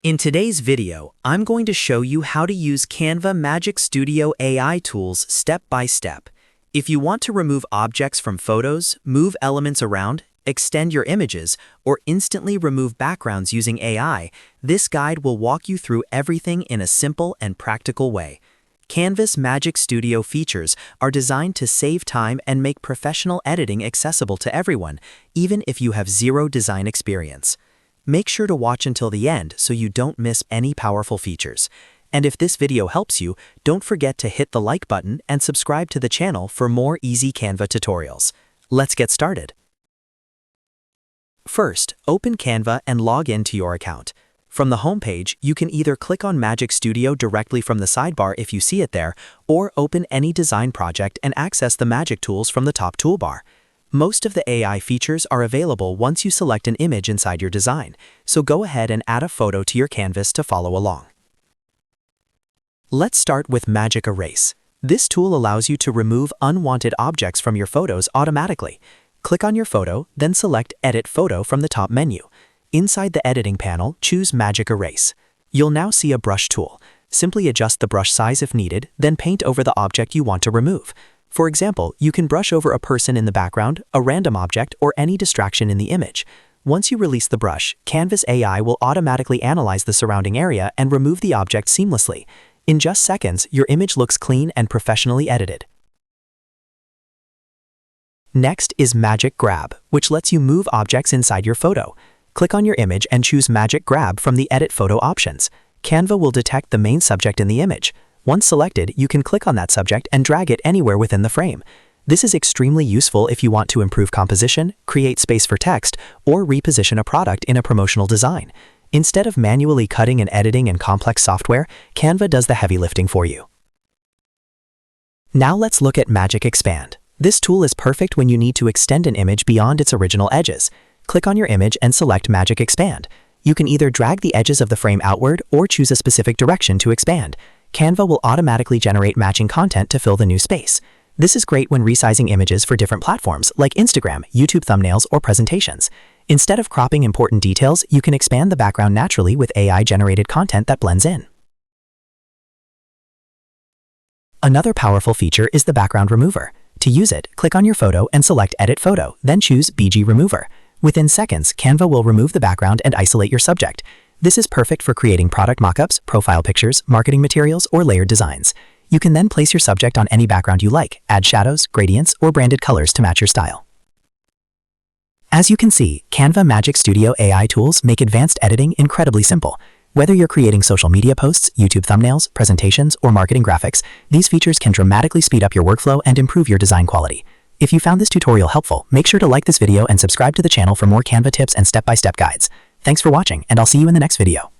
In today's video, I'm going to show you how to use Canva Magic Studio AI tools step by step. If you want to remove objects from photos, move elements around, extend your images, or instantly remove backgrounds using AI, this guide will walk you through everything in a simple and practical way. Canva's Magic Studio features are designed to save time and make professional editing accessible to everyone, even if you have zero design experience. Make sure to watch until the end so you don't miss any powerful features. And if this video helps you, don't forget to hit the like button and subscribe to the channel for more easy Canva tutorials. Let's get started. First, open Canva and log in to your account. From the homepage, you can either click on Magic Studio directly from the sidebar if you see it there, or open any design project and access the magic tools from the top toolbar. Most of the AI features are available once you select an image inside your design, so go ahead and add a photo to your canvas to follow along. Let's start with Magic Erase. This tool allows you to remove unwanted objects from your photos automatically. Click on your photo, then select Edit Photo from the top menu. Inside the editing panel, choose Magic Erase. You'll now see a brush tool. Simply adjust the brush size if needed, then paint over the object you want to remove. For example, you can brush over a person in the background, a random object, or any distraction in the image. Once you release the brush, Canva's AI will automatically analyze the surrounding area and remove the object seamlessly. In just seconds, your image looks clean and professionally edited. Next is Magic Grab, which lets you move objects inside your photo. Click on your image and choose Magic Grab from the Edit Photo options. Canva will detect the main subject in the image. Once selected, you can click on that subject and drag it anywhere within the frame. This is extremely useful if you want to improve composition, create space for text, or reposition a product in a promotional design. Instead of manually cutting and editing in complex software, Canva does the heavy lifting for you. Now let's look at Magic Expand. This tool is perfect when you need to extend an image beyond its original edges. Click on your image and select Magic Expand. You can either drag the edges of the frame outward or choose a specific direction to expand. Canva will automatically generate matching content to fill the new space. This is great when resizing images for different platforms like Instagram, YouTube thumbnails, or presentations. Instead of cropping important details, you can expand the background naturally with AI-generated content that blends in. Another powerful feature is the background remover. To use it, click on your photo and select Edit Photo, then choose BG Remover. Within seconds, Canva will remove the background and isolate your subject. This is perfect for creating product mockups, profile pictures, marketing materials, or layered designs. You can then place your subject on any background you like, add shadows, gradients, or branded colors to match your style. As you can see, Canva Magic Studio AI tools make advanced editing incredibly simple. Whether you're creating social media posts, YouTube thumbnails, presentations, or marketing graphics, these features can dramatically speed up your workflow and improve your design quality. If you found this tutorial helpful, make sure to like this video and subscribe to the channel for more Canva tips and step-by-step guides. Thanks for watching, and I'll see you in the next video.